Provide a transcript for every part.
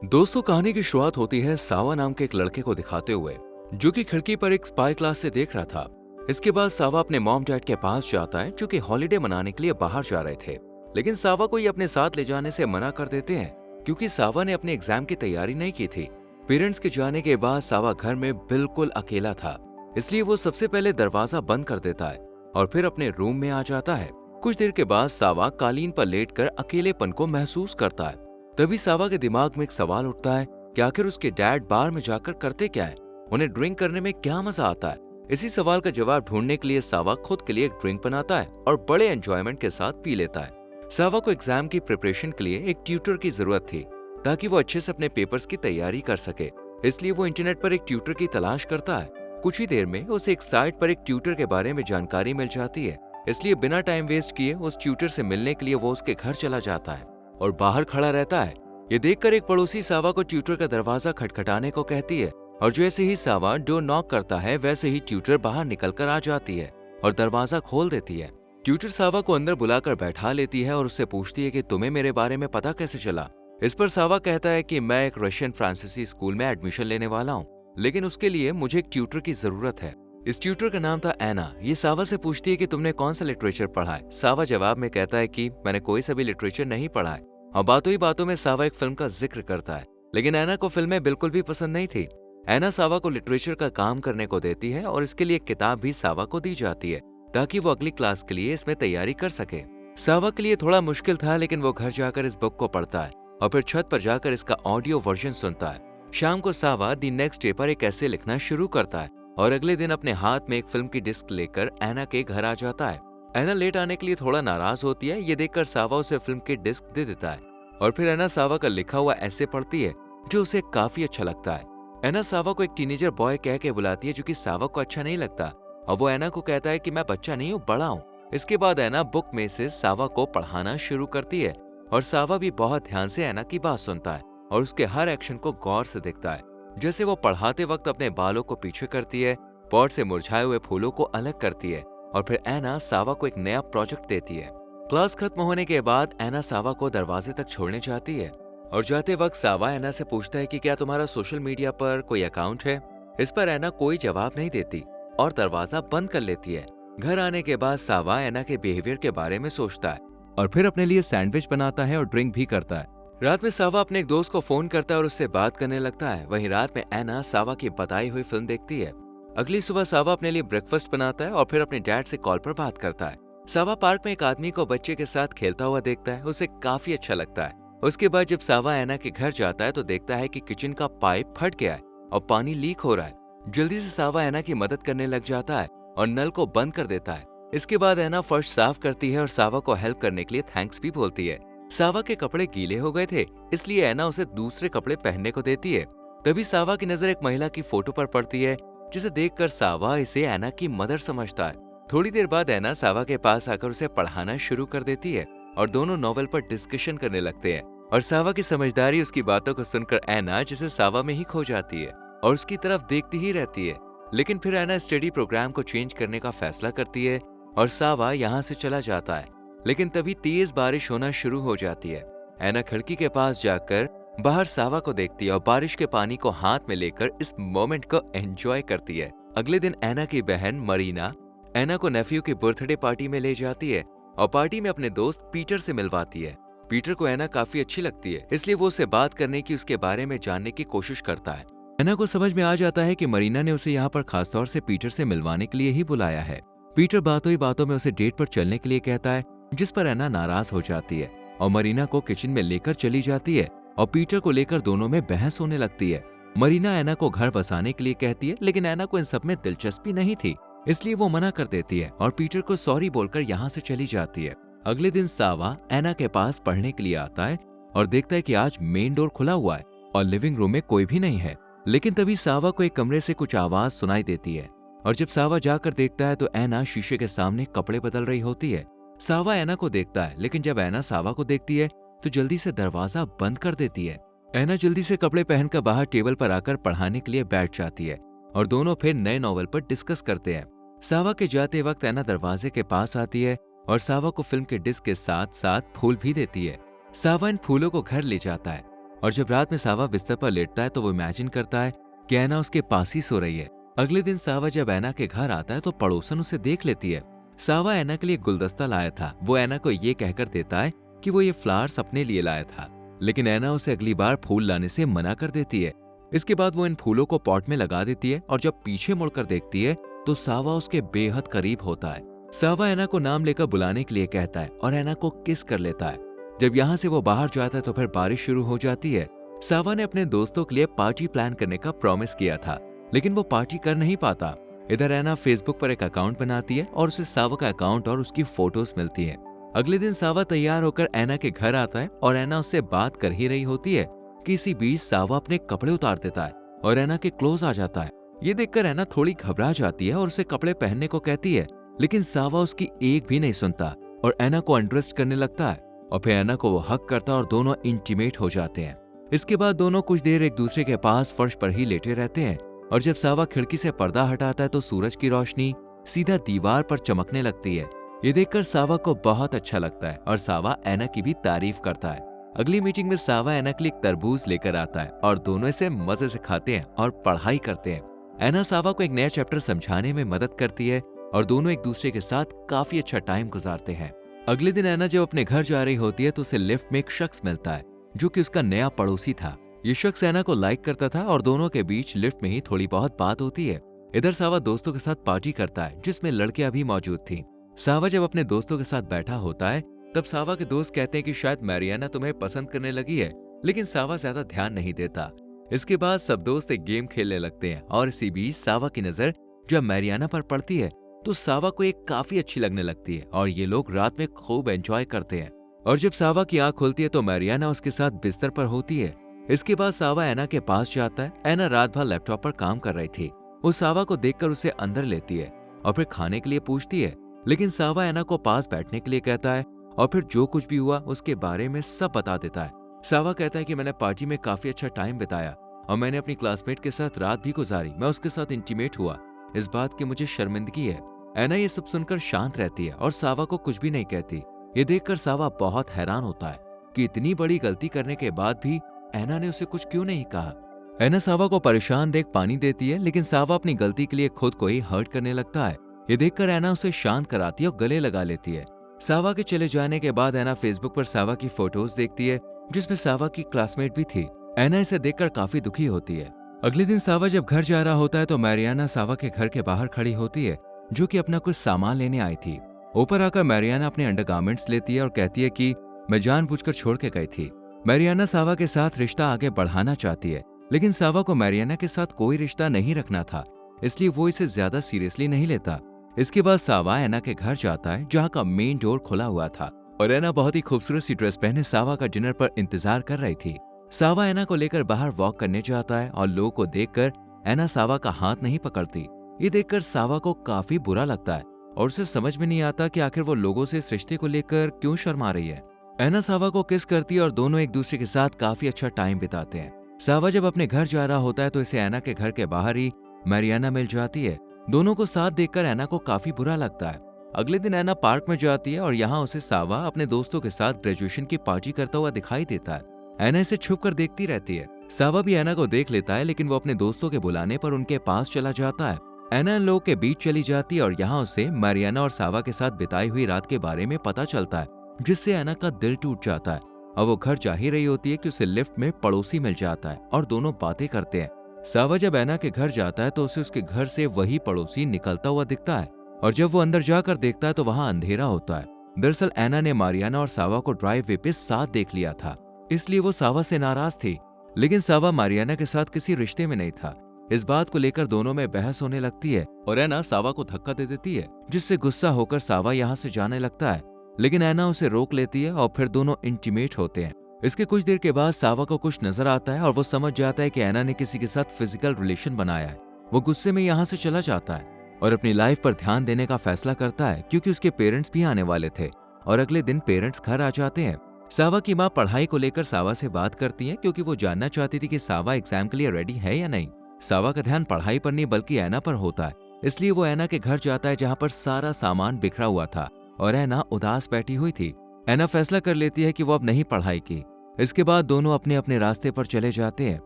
दोस्तों, कहानी की शुरुआत होती है सावा नाम के एक लड़के को दिखाते हुए, जो कि खिड़की पर एक स्पाई क्लास से देख रहा था। इसके बाद सावा अपने मॉम डैड के पास जाता है, जो कि हॉलिडे मनाने के लिए बाहर जा रहे थे। लेकिन सावा को ये अपने साथ ले जाने से मना कर देते हैं, क्योंकि सावा ने अपने एग्जाम की तैयारी नहीं की थी। पेरेंट्स के जाने के बाद सावा घर में बिल्कुल अकेला था, इसलिए वो सबसे पहले दरवाजा बंद कर देता है और फिर अपने रूम में आ जाता है। कुछ देर के बाद सावा कालीन पर लेटकर अकेलेपन को महसूस करता है। तभी सावा के दिमाग में एक सवाल उठता है कि आखिर उसके डैड बार में जाकर करते क्या है, उन्हें ड्रिंक करने में क्या मजा आता है। इसी सवाल का जवाब ढूंढने के लिए सावा खुद के लिए एक ड्रिंक बनाता है और बड़े एंजॉयमेंट के साथ पी लेता है। सावा को एग्जाम की प्रिपरेशन के लिए एक ट्यूटर की जरूरत थी, ताकि वो अच्छे से अपने पेपर्स की तैयारी कर सके। इसलिए वो इंटरनेट पर एक ट्यूटर की तलाश करता है। कुछ ही देर में उसे एक साइट पर एक ट्यूटर के बारे में जानकारी मिल जाती है, इसलिए बिना टाइम वेस्ट किए उस ट्यूटर से मिलने के लिए वो उसके घर चला जाता है और बाहर खड़ा रहता है। ये देखकर एक पड़ोसी सावा को ट्यूटर का दरवाजा खटखटाने को कहती है, और जैसे ही सावा डोर नॉक करता है, वैसे ही ट्यूटर बाहर निकलकर आ जाती है और दरवाजा खोल देती है। ट्यूटर सावा को अंदर बुलाकर बैठा लेती है और उससे पूछती है कि तुम्हें मेरे बारे में पता कैसे चला। इस पर सावा कहता है कि मैं एक रशियन फ्रांसीसी स्कूल में एडमिशन लेने वाला हूँ, लेकिन उसके लिए मुझे एक ट्यूटर की जरूरत है। इस ट्यूटर का नाम था एना। ये सावा से पूछती है कि तुमने कौन सा लिटरेचर पढ़ा है। सावा जवाब में कहता है कि मैंने कोई सा भी लिटरेचर नहीं पढ़ा है। और बातों ही बातों में सावा एक फिल्म का जिक्र करता है, लेकिन एना को फिल्में बिल्कुल भी पसंद नहीं थी। एना सावा को लिटरेचर का काम करने को देती है और इसके लिए एक किताब भी सावा को दी जाती है, ताकि वो अगली क्लास के लिए इसमें तैयारी कर सके। सावा के लिए थोड़ा मुश्किल था, लेकिन वो घर जाकर इस बुक को पढ़ता है और फिर छत पर जाकर इसका ऑडियो वर्जन सुनता है। शाम को सावा दी नेक्स्ट डे पर एक ऐसे लिखना शुरू करता है और अगले दिन अपने हाथ में एक फिल्म की डिस्क लेकर एना के घर आ जाता है। एना लेट आने के लिए थोड़ा नाराज होती है। ये देखकर सावा उसे फिल्म की डिस्क दे देता है और फिर एना सावा का लिखा हुआ ऐसे पढ़ती है, जो उसे काफी अच्छा लगता है। एना सावा को एक टीनेजर बॉय कह के बुलाती है, जो कि सावा को अच्छा नहीं लगता, और वो एना को कहता है कि मैं बच्चा नहीं हूँ, बड़ा हूँ। इसके बाद एना बुक में से सावा को पढ़ाना शुरू करती है और सावा भी बहुत ध्यान से एना की बात सुनता है और उसके हर एक्शन को गौर से देखता है। जैसे वो पढ़ाते वक्त अपने बालों को पीछे करती है, पॉट से मुरझाए हुए फूलों को अलग करती है, और फिर एना सावा को एक नया प्रोजेक्ट देती है। क्लास खत्म होने के बाद एना सावा को दरवाजे तक छोड़ने जाती है और जाते वक्त सावा एना से पूछता है कि क्या तुम्हारा सोशल मीडिया पर कोई अकाउंट है। इस पर एना कोई जवाब नहीं देती और दरवाजा बंद कर लेती है। घर आने के बाद सावा एना के बिहेवियर के बारे में सोचता है और फिर अपने लिए सैंडविच बनाता है और ड्रिंक भी करता है। रात में सावा अपने एक दोस्त को फोन करता है और उससे बात करने लगता है। वहीं रात में एना सावा की बताई हुई फिल्म देखती है। अगली सुबह सावा अपने लिए ब्रेकफास्ट बनाता है और फिर अपने डैड से कॉल पर बात करता है। सावा पार्क में एक आदमी को बच्चे के साथ खेलता हुआ देखता है, उसे काफी अच्छा लगता है। उसके बाद जब सावा एना के घर जाता है तो देखता है कि किचन का पाइप फट गया है और पानी लीक हो रहा है। जल्दी से सावा एना की मदद करने लग जाता है और नल को बंद कर देता है। इसके बाद एना फर्श साफ करती है और सावा को हेल्प करने के लिए थैंक्स भी बोलती है। सावा के कपड़े गीले हो गए थे, इसलिए एना उसे दूसरे कपड़े पहनने को देती है। तभी सावा की नजर एक महिला की फोटो पर पड़ती है, जिसे देखकर सावा इसे एना की मदर समझता है। थोड़ी देर बाद एना सावा के पास आकर उसे पढ़ाना शुरू कर देती है और दोनों नॉवेल पर डिस्कशन करने लगते हैं। और सावा की समझदारी, उसकी बातों को सुनकर एना जिसे सावा में ही खो जाती है और उसकी तरफ देखती ही रहती है। लेकिन फिर एना स्टडी प्रोग्राम को चेंज करने का फैसला करती है और सावा यहाँ से चला जाता है। लेकिन तभी तेज बारिश होना शुरू हो जाती है। एना खिड़की के पास जाकर बाहर सावा को देखती है और बारिश के पानी को हाथ में लेकर इस मोमेंट को एंजॉय करती है। अगले दिन एना की बहन मरीना एना को नेफ्यू की बर्थडे पार्टी में ले जाती है और पार्टी में अपने दोस्त पीटर से मिलवाती है। पीटर को एना काफी अच्छी लगती है, इसलिए वो उससे बात करने की, उसके बारे में जानने की कोशिश करता है। एना को समझ में आ जाता है कि मरीना ने उसे यहाँ पर खासतौर से पीटर से मिलवाने के लिए ही बुलाया है। पीटर बातों ही बातों में उसे डेट पर चलने के लिए कहता है, जिस पर एना नाराज हो जाती है और मरीना को किचन में लेकर चली जाती है और पीटर को लेकर दोनों में बहस होने लगती है। मरीना एना को घर बसाने के लिए कहती है, लेकिन एना को इन सब में दिलचस्पी नहीं थी, इसलिए वो मना कर देती है और पीटर को सॉरी बोलकर यहाँ से चली जाती है। अगले दिन सावा एना के पास पढ़ने के लिए आता है और देखता है कि आज मेन डोर खुला हुआ है और लिविंग रूम में कोई भी नहीं है। लेकिन तभी सावा को एक कमरे से कुछ आवाज सुनाई देती है और जब सावा जाकर देखता है तो एना शीशे के सामने कपड़े बदल रही होती है। सावा एना को देखता है, लेकिन जब एना सावा को देखती है तो जल्दी से दरवाजा बंद कर देती है। एना जल्दी से कपड़े पहनकर बाहर टेबल पर आकर पढ़ाने के लिए बैठ जाती है और दोनों फिर नए नॉवेल पर डिस्कस करते हैं। सावा के जाते वक्त एना दरवाजे के पास आती है और सावा को फिल्म के डिस्क के साथ साथ फूल भी देती है। सावा इन फूलों को घर ले जाता है और जब रात में सावा बिस्तर पर लेटता है तो वो इमेजिन करता है कि ऐना उसके पास ही सो रही है। अगले दिन सावा जब ऐना के घर आता है तो पड़ोसन उसे देख लेती है। सावा ऐना के लिए गुलदस्ता लाया था। वो ऐना को ये कहकर देता है कि वो ये फ्लावर्स अपने लिए लाया था, लेकिन ऐना उसे अगली बार फूल लाने से मना कर देती है। इसके बाद वो इन फूलों को पॉट में लगा देती है और जब पीछे मुड़कर देखती है तो सावा उसके बेहद करीब होता है। सावा ऐना को नाम लेकर बुलाने के लिए कहता है और ऐना को किस कर लेता है। जब यहाँ से वो बाहर जाता है तो फिर बारिश शुरू हो जाती है। सावा ने अपने दोस्तों के लिए पार्टी प्लान करने का प्रॉमिस किया था, लेकिन वो पार्टी कर नहीं पाता। इधर ऐना फेसबुक पर एक अकाउंट बनाती है और उसे सावा का अकाउंट और उसकी फोटोज मिलती है। अगले दिन सावा तैयार होकर ऐना के घर आता है और ऐना उससे बात कर ही रही होती है कि इसी बीच सावा अपने कपड़े उतार देता है और ऐना के क्लोज आ जाता है। ये देखकर ऐना थोड़ी घबरा जाती है और उसे कपड़े पहनने को कहती है, लेकिन सावा उसकी एक भी नहीं सुनता और ऐना को अंडरस्ट करने लगता है और फिर ऐना को वो हक करता है और दोनों इंटीमेट हो जाते हैं। इसके बाद दोनों कुछ देर एक दूसरे के पास फर्श पर ही लेटे रहते हैं और जब सावा खिड़की से पर्दा हटाता है तो सूरज की रोशनी सीधा दीवार पर चमकने लगती है। ये देखकर सावा को बहुत अच्छा लगता है और सावा ऐना की भी तारीफ करता है। अगली मीटिंग में सावा ऐना के लिए एक तरबूज लेकर आता है और दोनों इसे मजे से खाते हैं और पढ़ाई करते हैं। ऐना सावा को एक नया चैप्टर समझाने में मदद करती है और दोनों एक दूसरे के साथ काफी अच्छा टाइम गुजारते हैं। अगले दिन ऐना जब अपने घर जा रही होती है तो उसे लिफ्ट में एक शख्स मिलता है जो कि उसका नया पड़ोसी था। ये शख्स ऐना को लाइक करता था और दोनों के बीच लिफ्ट में ही थोड़ी बहुत बात होती है। इधर सावा दोस्तों के साथ पार्टी करता है जिसमें लड़कियां भी मौजूद थी। सावा जब अपने दोस्तों के साथ बैठा होता है तब सावा के दोस्त कहते हैं कि शायद मैरियाना तुम्हें पसंद करने लगी है, लेकिन सावा ज्यादा ध्यान नहीं देता। इसके बाद सब दोस्त एक गेम खेलने लगते हैं और इसी बीच सावा की नजर जब मैरियाना पर पड़ती है तो सावा को एक काफी अच्छी लगने लगती है और ये लोग रात में खूब एंजॉय करते हैं। और जब सावा की आंख खुलती है तो मैरियाना उसके साथ बिस्तर पर होती है। इसके बाद सावा ऐना के पास जाता है। ऐना रात भर लैपटॉप पर काम कर रही थी। वो सावा को देखकर उसे अंदर लेती है और फिर खाने के लिए पूछती है, लेकिन सावा ऐना को पास बैठने के लिए कहता है और फिर जो कुछ भी हुआ उसके बारे में सब बता देता है। सावा कहता है कि मैंने पार्टी में काफी अच्छा टाइम बिताया और मैंने अपनी क्लासमेट के साथ रात भी गुजारी। मैं उसके साथ इंटीमेट हुआ, इस बात की मुझे शर्मिंदगी है। ऐना ये सब सुनकर शांत रहती है और सावा को कुछ भी नहीं कहती। ये देखकर सावा बहुत हैरान होता है कि इतनी बड़ी गलती करने के बाद भी ऐना ने उसे कुछ क्यों नहीं कहा। ऐना सावा को परेशान देख पानी देती है, लेकिन सावा अपनी गलती के लिए खुद को ही हर्ट करने लगता है। ये देखकर ऐना उसे शांत कराती है और गले लगा लेती है। सावा के चले जाने के बाद ऐना फेसबुक पर सावा की फोटोज देखती है जिसमें सावा की क्लासमेट भी थी। ऐना इसे देखकर काफी दुखी होती है। अगले दिन सावा जब घर जा रहा होता है तो मैरियाना सावा के घर के बाहर खड़ी होती है जो कि अपना कुछ सामान लेने आई थी। ऊपर आकर मैरियाना अपने अंडरगारमेंट्स लेती है और कहती है कि मैं जानबूझकर छोड़ के गई थी। मैरियाना सावा के साथ रिश्ता आगे बढ़ाना चाहती है, लेकिन सावा को मैरियाना के साथ कोई रिश्ता नहीं रखना था, इसलिए वो इसे ज्यादा सीरियसली नहीं लेता। इसके बाद सावा ऐना के घर जाता है जहाँ का मेन डोर खुला हुआ था और ऐना बहुत ही खूबसूरत सी ड्रेस पहने सावा का डिनर पर इंतजार कर रही थी। सावा ऐना को लेकर बाहर वॉक करने जाता है और लोगों को देखकर ऐना सावा का हाथ नहीं पकड़ती। ये देखकर सावा को काफी बुरा लगता है और उसे समझ में नहीं आता कि आखिर वो लोगों से इस रिश्ते को लेकर क्यों शर्मा रही है। ऐना सावा को किस करती है और दोनों एक दूसरे के साथ काफी अच्छा टाइम बिताते हैं। सावा जब अपने घर जा रहा होता है तो इसे ऐना के घर के बाहर ही मैरियाना मिल जाती है। दोनों को साथ देखकर ऐना को काफी बुरा लगता है। अगले दिन ऐना पार्क में जाती है और यहाँ उसे सावा अपने दोस्तों के साथ ग्रेजुएशन की पार्टी करता हुआ दिखाई देता है। ऐना इसे छुप कर देखती रहती है। सावा भी ऐना को देख लेता है, लेकिन वो अपने दोस्तों के बुलाने पर उनके पास चला जाता है। ऐना इन लोगों के बीच चली जाती है और यहाँ उसे मैरियाना और सावा के साथ बिताई हुई रात के बारे में पता चलता है, जिससे ऐना का दिल टूट जाता है और वो घर जा ही रही होती है कि उसे लिफ्ट में पड़ोसी मिल जाता है और दोनों बातें करते हैं। सावा जब ऐना के घर जाता है तो उसे उसके घर से वही पड़ोसी निकलता हुआ दिखता है और जब वो अंदर जाकर देखता है तो वहाँ अंधेरा होता है। दरअसल ऐना ने मारियाना और सावा को ड्राइव वे पे साथ देख लिया था, इसलिए वो सावा से नाराज थी, लेकिन सावा मारियाना के साथ किसी रिश्ते में नहीं था। इस बात को लेकर दोनों में बहस होने लगती है और ऐना सावा को धक्का दे देती है, जिससे गुस्सा होकर सावा यहाँ से जाने लगता है, लेकिन ऐना उसे रोक लेती है और फिर दोनों इंटीमेट होते हैं। इसके कुछ देर के बाद सावा को कुछ नजर आता है और वो समझ जाता है कि ऐना ने किसी के साथ फिजिकल रिलेशन बनाया है। वो गुस्से में यहाँ से चला जाता है और अपनी लाइफ पर ध्यान देने का फैसला करता है, क्योंकि उसके पेरेंट्स भी आने वाले थे और अगले दिन पेरेंट्स घर आ जाते हैं। सावा की माँ पढ़ाई को लेकर सावा से बात करती है, क्योंकि वो जानना चाहती थी कि सावा एग्जाम के लिए रेडी है या नहीं। सावा का ध्यान पढ़ाई पर नहीं बल्कि ऐना पर होता है, इसलिए वो ऐना के घर जाता है जहाँ पर सारा सामान बिखरा हुआ था और ऐना उदास बैठी हुई थी। ऐना फैसला कर लेती है कि वो अब नहीं पढ़ाई की इसके बाद दोनों अपने अपने रास्ते पर चले जाते हैं।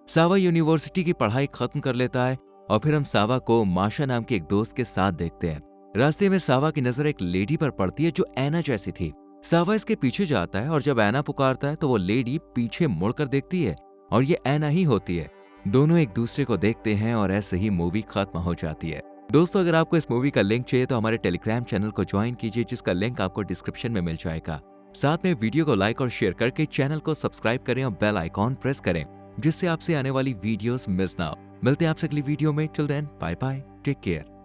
सावा यूनिवर्सिटी की पढ़ाई खत्म कर लेता है और फिर हम सावा को माशा नाम के एक दोस्त के साथ देखते हैं। रास्ते में सावा की नजर एक लेडी पर पड़ती है जो ऐना जैसी थी। सावा इसके पीछे जाता है और जब ऐना पुकारता है तो वो लेडी पीछे मुड़कर देखती है और ये ऐना ही होती है। दोनों एक दूसरे को देखते हैं और ऐसे ही मूवी खत्म हो जाती है। दोस्तों, अगर आपको इस मूवी का लिंक चाहिए तो हमारे टेलीग्राम चैनल को ज्वाइन कीजिए, जिसका लिंक आपको डिस्क्रिप्शन में मिल जाएगा। साथ में वीडियो को लाइक और शेयर करके चैनल को सब्सक्राइब करें और बेल आइकॉन प्रेस करें, जिससे आपसे आने वाली वीडियोस मिस ना हो। मिलते हैं आपसे अगली वीडियो में। Till then, bye bye, take care.